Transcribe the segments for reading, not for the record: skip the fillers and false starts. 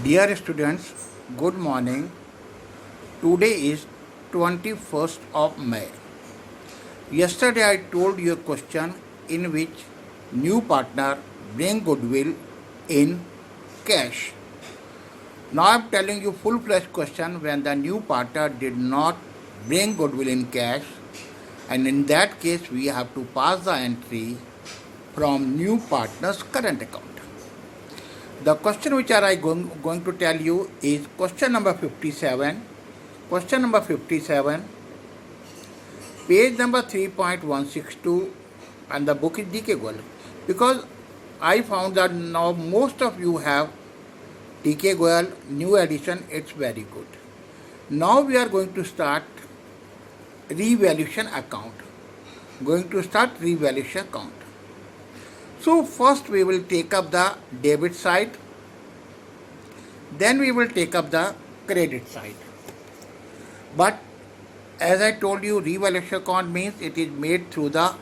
Dear students, good morning. Today is 21st of May. Yesterday I told you a question in which new partner bring goodwill in cash. Now I am telling you full-fledged question when the new partner did not bring goodwill in cash, and in that case we have to pass the entry from new partner's current account. The question which I am going to tell you is question number 57. Question number 57, page number 3.162, and the book is DK Goyal. Because I found that now most of you have DK Goyal new edition, it's very good. Now we are going to start revaluation account. So first we will take up the debit side, then we will take up the credit side. But as I told you, revaluation account means it is made through the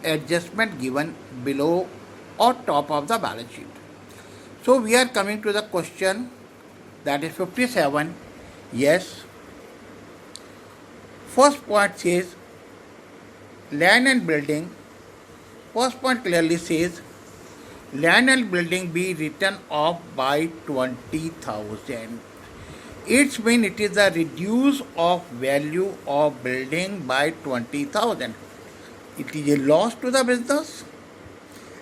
adjustment given below or top of the balance sheet. So we are coming to the question, that is 57. Yes. First point says land and building. First point clearly says land and building be written off by 20,000. It means it is a reduce of value of building by 20,000. It is a loss to the business,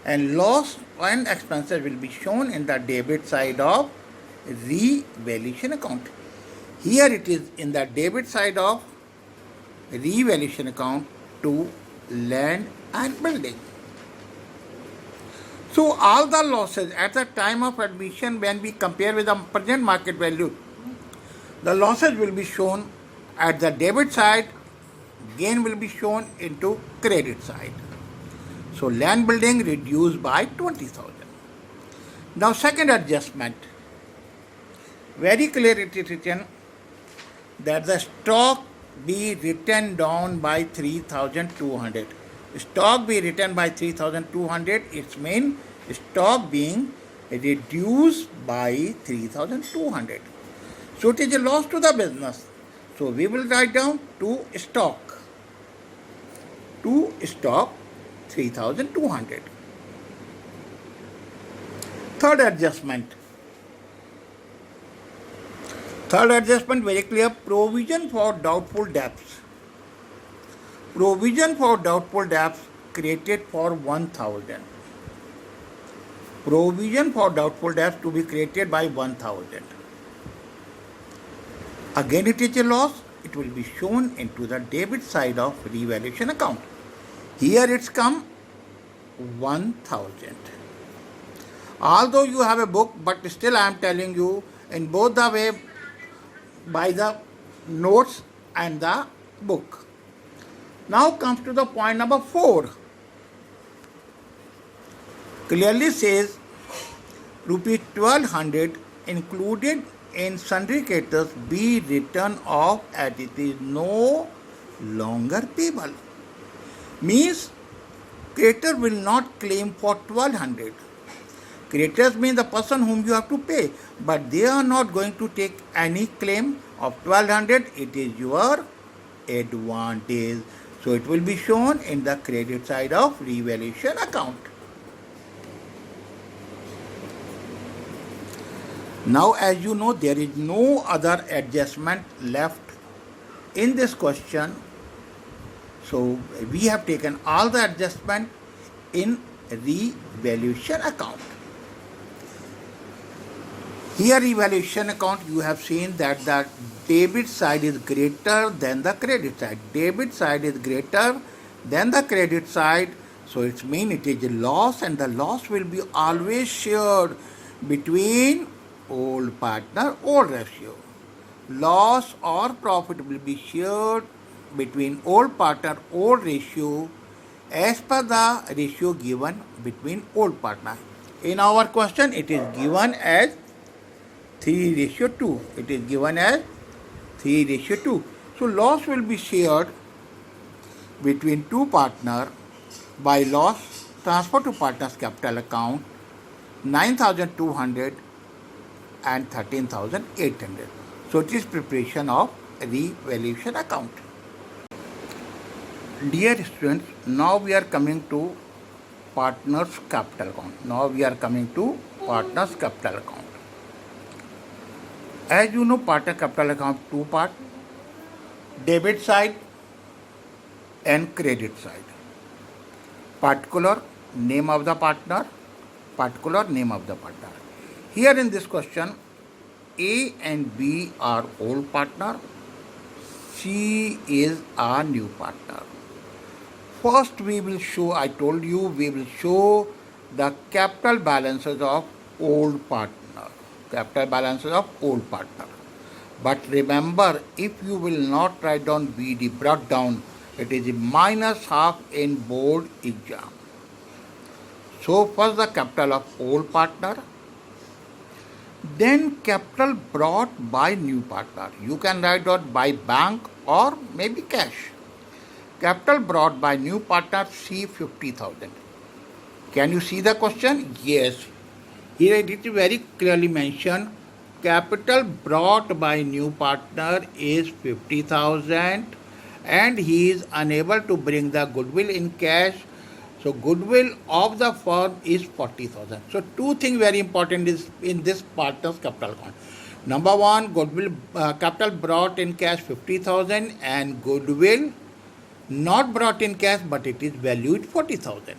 and loss and expenses will be shown in the debit side of revaluation account. Here it is in the debit side of revaluation account to land and building. So all the losses at the time of admission, when we compare with the present market value, the losses will be shown at the debit side, gain will be shown into credit side. So land building reduced by 20,000. Now second adjustment, very clear it is written that the stock be written down by 3,200. Stock be written by 3,200, it means stock being reduced by 3,200. So it is a loss to the business. So we will write down to stock 3,200. Third adjustment very clear, provision for doubtful debts. Provision for doubtful debts created for 1,000. Provision for doubtful debts to be created by 1,000. Again it is a loss, it will be shown into the debit side of revaluation account. Here it's come 1,000. Although you have a book, but still I am telling you in both the way, by the notes and the book. Now comes to the point number 4. Clearly says rupees 1,200 included in sundry creditors be written off as it is no longer payable. Means creditor will not claim for 1,200. Creditors mean the person whom you have to pay, but they are not going to take any claim of 1,200. It is your advantage. So it will be shown in the credit side of revaluation account. Now as you know, there is no other adjustment left in this question. So we have taken all the adjustment in revaluation account. Here revaluation account, you have seen that the debit side is greater than the credit side. Debit side is greater than the credit side. So it means it is a loss, and the loss will be always shared between old partner, old ratio. Loss or profit will be shared between old partner, old ratio as per the ratio given between old partner. In our question, it is given as 3:2. It is given as 3:2. So loss will be shared between two partners by loss transfer to partner's capital account 9,200 and 13,800. So it is preparation of revaluation account. Dear students, now we are coming to partners capital account. As you know, partner capital account two part, debit side and credit side. Particular name of the partner. Here in this question, A and B are old partner, C is a new partner. First we will show the capital balances of old partner. But remember, if you will not write down BD, brought down, it is minus half in board exam. So first the capital of old partner, then capital brought by new partner. You can write down by bank or maybe cash. Capital brought by new partner, C 50,000. Can you see the question? Yes. Here it is very clearly mentioned. Capital brought by new partner is 50,000 and he is unable to bring the goodwill in cash. So goodwill of the firm is 40,000. So two things very important is in this partner's capital account. Number one, goodwill capital brought in cash 50,000 and goodwill not brought in cash but it is valued 40,000.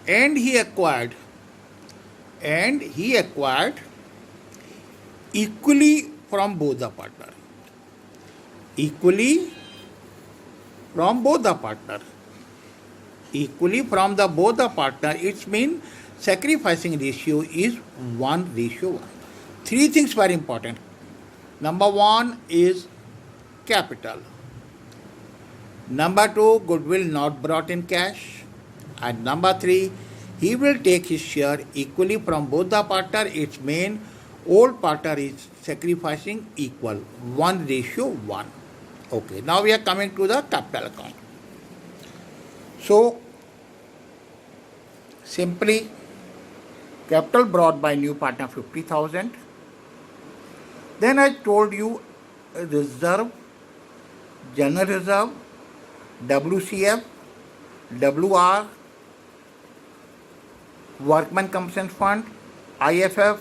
And he acquired equally from both the partner. Equally from both the partner. It means sacrificing ratio is 1:1. Three things very important. Number one is capital. Number two, goodwill not brought in cash. And number three, he will take his share equally from both the partner. It means old partner is sacrificing equal 1:1. Okay, now we are coming to the capital account. So simply capital brought by new partner 50,000. Then I told you reserve, general reserve, WCF, WR, workman compensation fund, IFF,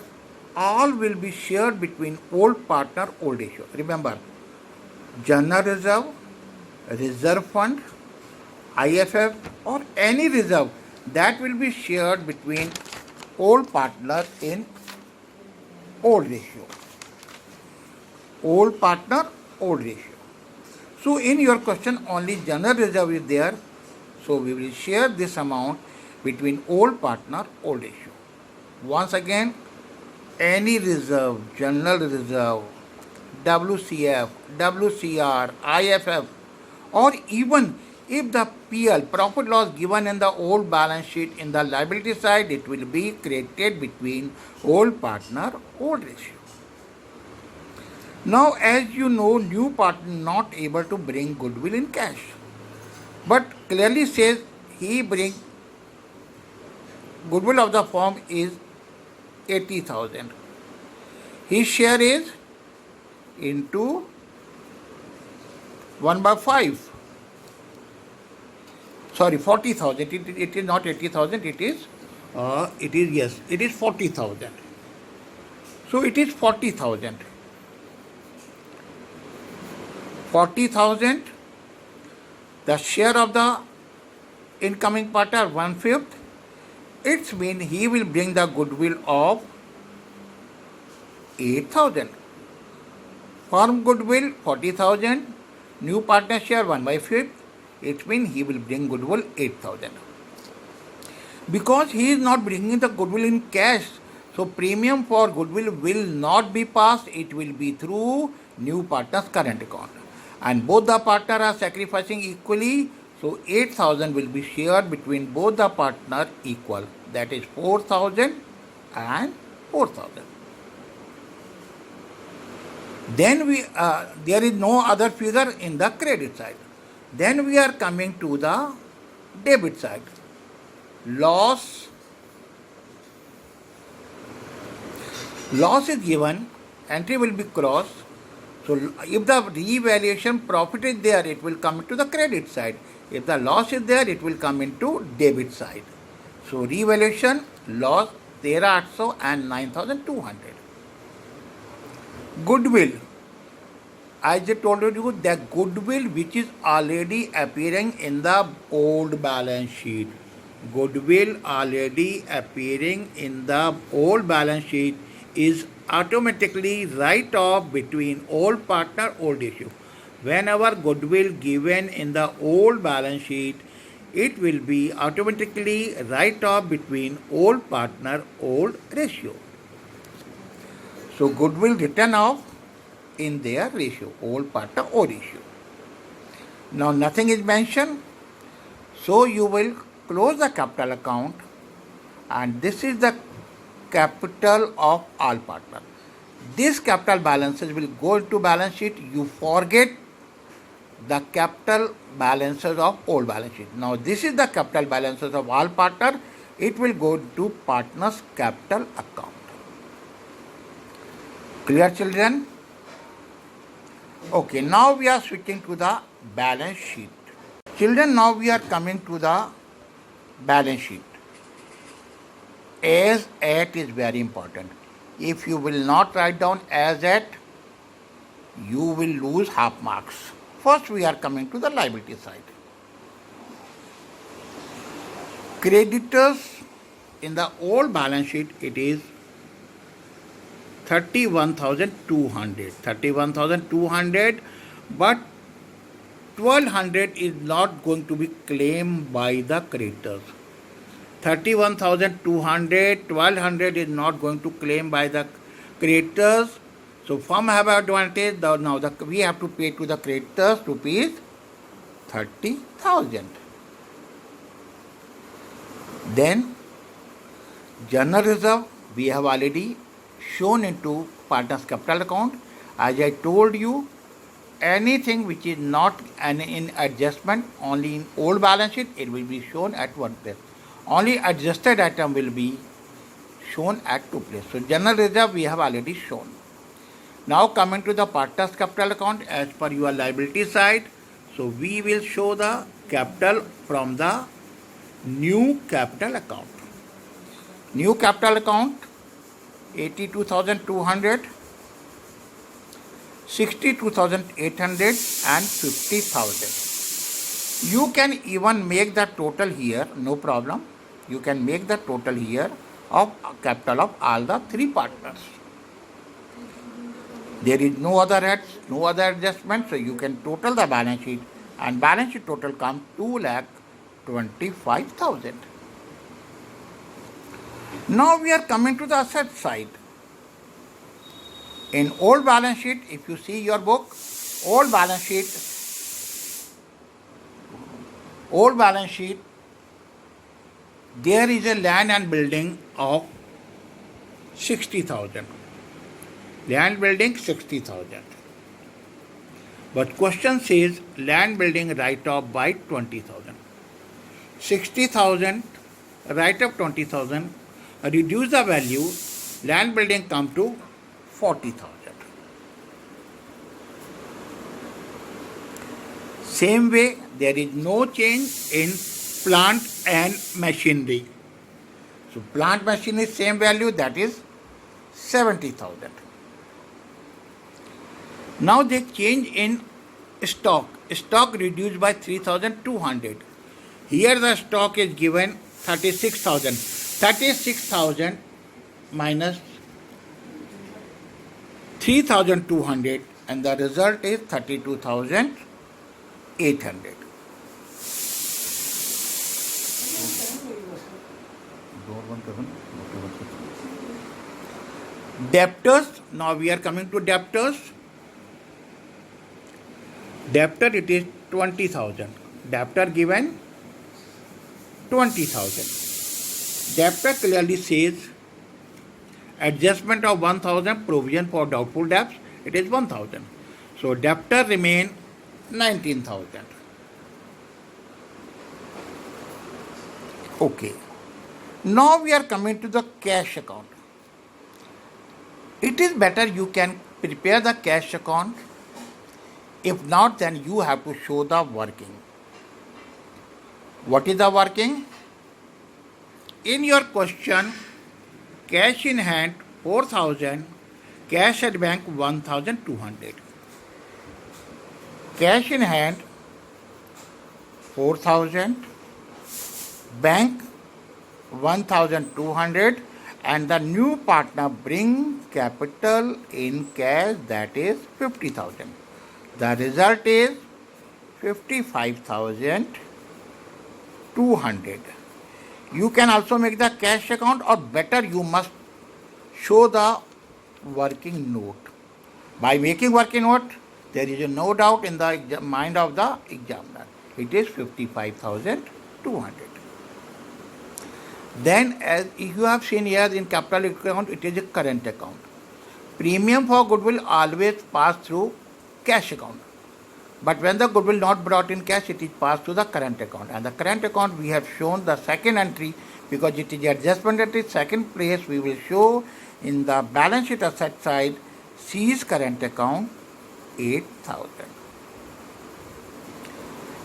all will be shared between old partner, old ratio. Remember, general reserve, reserve fund, IFF or any reserve that will be shared between old partner in old ratio. Old partner, old ratio. So in your question only general reserve is there. So we will share this amount between old partner, old ratio. Once again, any reserve, general reserve, WCF, WCR, IFF, or even if the PL, profit loss given in the old balance sheet in the liability side, it will be created between old partner, old ratio. Now, as you know, new partner not able to bring goodwill in cash, but clearly says he bring goodwill of the firm is 80,000. His share is into 1/5. Sorry, 40,000. It is not 80,000. It is 40,000. So it is 40,000. 40,000. The share of the incoming partner 1/5. It means he will bring the goodwill of 8,000. Firm goodwill 40,000. New partner share 1/5. It means he will bring goodwill 8,000. Because he is not bringing the goodwill in cash, so premium for goodwill will not be passed. It will be through new partner's current account. And both the partners are sacrificing equally. So 8,000 will be shared between both the partners equal. That is 4,000 and 4,000. Then there is no other figure in the credit side. Then we are coming to the debit side. Loss is given, entry will be crossed. So if the revaluation profit is there, it will come into the credit side. If the loss is there, it will come into debit side. So revaluation loss 13,800 and 9,200. Goodwill. As I told you, the goodwill which is already appearing in the old balance sheet. Goodwill already appearing in the old balance sheet is automatically write off between old partner, old issue. Whenever goodwill given in the old balance sheet, it will be automatically write off between old partner, old ratio. So goodwill written off in their ratio, old partner, old issue. Now nothing is mentioned, so you will close the capital account, and this is the capital of all partners. These capital balances will go into balance sheet. You forget the capital balances of old balance sheet. Now this is the capital balances of all partner. It will go to partner's capital account. Clear, children? Okay, now we are switching to the balance sheet. Children, now we are coming to the balance sheet. As at is very important. If you will not write down as at, you will lose half marks. First, we are coming to the liability side. Creditors in the old balance sheet, it is 31,200. 31,200, but 1,200 is not going to be claimed by the creditors. 31,200, 1,200 is not going to claim by the creditors. So firm have advantage. Now we have to pay to the creditors rupees 30,000. Then general reserve we have already shown into partner's capital account. As I told you, anything which is not in adjustment, only in old balance sheet, it will be shown at one place. Only adjusted item will be shown at two places. So general reserve we have already shown. Now coming to the partner's capital account as per your liability side. So we will show the capital from the new capital account. New capital account 82,200, 62,800 and 50,000. You can even make the total here, no problem. You can make the total here of capital of all the three partners. There is no other heads, no other adjustment, so you can total the balance sheet, and balance sheet total comes 2,25,000. Now we are coming to the asset side. In old balance sheet, if you see your book, old balance sheet, there is a land and building of 60,000. Land building 60,000. But question says land building write off by 20,000. 60,000 write off 20,000. Reduce the value, land building come to 40,000. Same way, there is no change in plant and machinery. So plant machinery same value, that is 70,000. Now they change in stock. Stock reduced by 3,200. Here the stock is given 36,000. 36,000 minus 3,200, and the result is 32,800. Debtors, now we are coming to debtors. Debtor, it is 20,000. Debtor given 20,000. Debtor clearly says adjustment of 1,000, provision for doubtful debts, it is 1,000. So debtor remain 19,000. Okay. Now we are coming to the cash account. It is better you can prepare the cash account. If not, then you have to show the working. What is the working? In your question, cash in hand 4,000, cash at bank 1,200. Cash in hand 4,000, bank 1,200, and the new partner bring capital in cash, that is 50,000. The result is 55,200. You can also make the cash account, or better you must show the working note. By making working note, there is no doubt in the mind of the examiner. It is 55,200. Then, as you have seen here in capital account, it is a current account. Premium for goodwill always pass through cash account. But when the goodwill not brought in cash, it is passed to the current account. And the current account, we have shown the second entry because it is adjustment entry. Second place we will show in the balance sheet asset side, C's current account 8,000.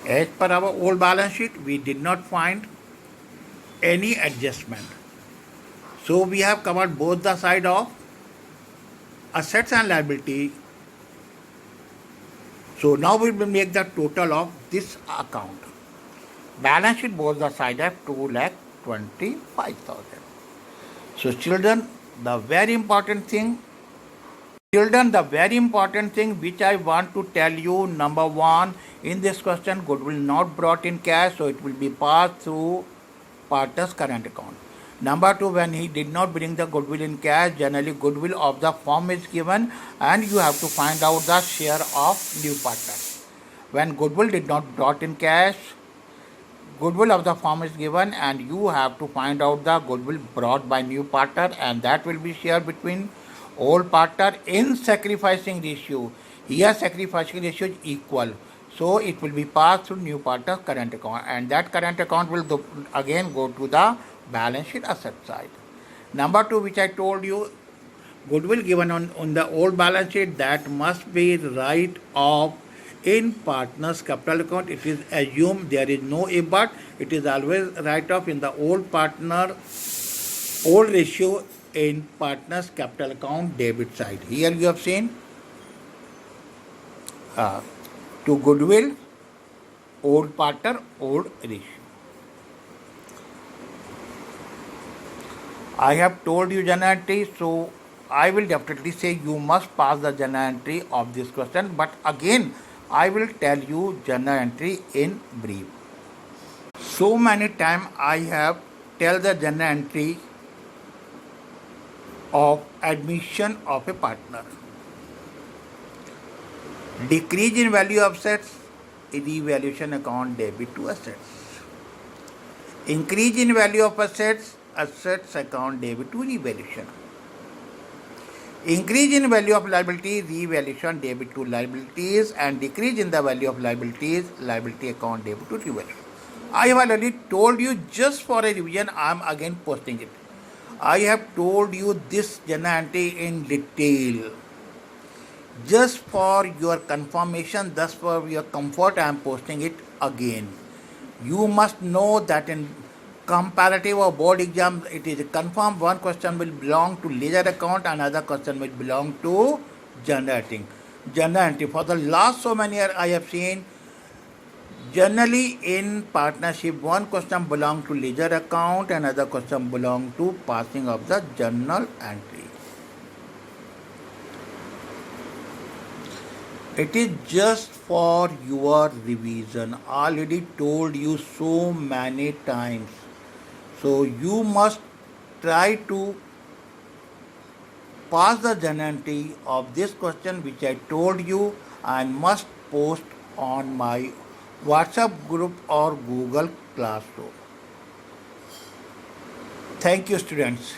As per our old balance sheet, we did not find any adjustment. So we have covered both the side of assets and liability. So now we will make the total of this account. Balance sheet both the side have 2,25,000. So children, the very important thing which I want to tell you, number one, in this question, goodwill not brought in cash, so it will be passed through partner's current account. Number two, when he did not bring the goodwill in cash, generally goodwill of the firm is given and you have to find out the share of new partner. When goodwill did not brought in cash, goodwill of the firm is given and you have to find out the goodwill brought by new partner, and that will be shared between old partner in sacrificing ratio. Here sacrificing ratio is equal. So it will be passed through new partner's current account, and that current account will again go to the balance sheet asset side. Number two, which I told you, goodwill given on the old balance sheet, that must be write off in partner's capital account. It is assumed there is no if but, it is always write off in the old partner, old ratio in partner's capital account debit side. Here you have seen to goodwill, old partner, old ratio. I have told you journal entry, so I will definitely say you must pass the journal entry of this question, but again I will tell you journal entry in brief. So many times I have tell the journal entry of admission of a partner. Decrease in value of assets, revaluation account debit to assets. Increase in value of assets, assets account debit to revaluation. Increase in value of liability, revaluation debit to liabilities, and decrease in the value of liabilities, liability account debit to revaluation. I have already told you, just for a revision, I am again posting it. I have told you this journal entry in detail. Just for your confirmation, thus for your comfort, I am posting it again. You must know that in comparative or board exam, it is confirmed one question will belong to ledger account, another question will belong to journal entry. Journal entry. For the last so many years, I have seen generally in partnership, one question belong to ledger account, another question belong to passing of the journal entry. It is just for your revision. Already told you so many times. So you must try to pass the journal entry of this question which I told you, and must post on my WhatsApp group or Google Classroom. Thank you, students.